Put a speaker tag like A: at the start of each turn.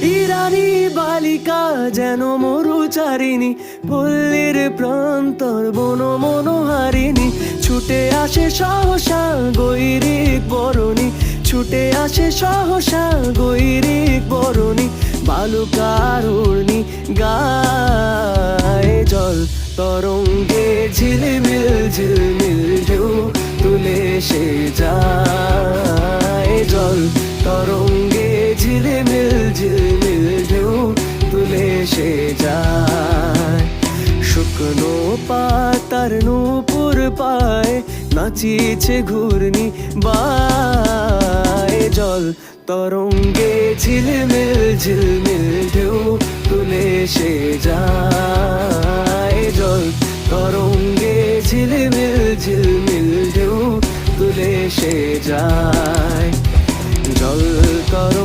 A: ইরানি বালিকা যেন মরুচারিণী, পল্লীর প্রান্তর বন মনোহারিণী। ছুটে আসে সহসা গৈরিক বরণী, ছুটে আসে সহসা গৈরিক বরণী। বালুকার উর্নি গায়ে জল তরঙ্গে ঝিলমিল ঝিলমিল ঢেউ তুলে সে যায়। জল তরঙ্গে ঝিলমিল ঝিলমিল ঢেউ তুলে সে যায়। শুকনো পাতার নূপুর পায় নাচিছে ঘূর্ণি বায়। জল তরঙ্গে ঝিলমিল ঝিলমিল ঢেউ তুলে সে যায়। জল তরঙ্গে ঝিলমিল ঝিলমিল ঢেউ তুলে সে যায়। জল তরঙ্গে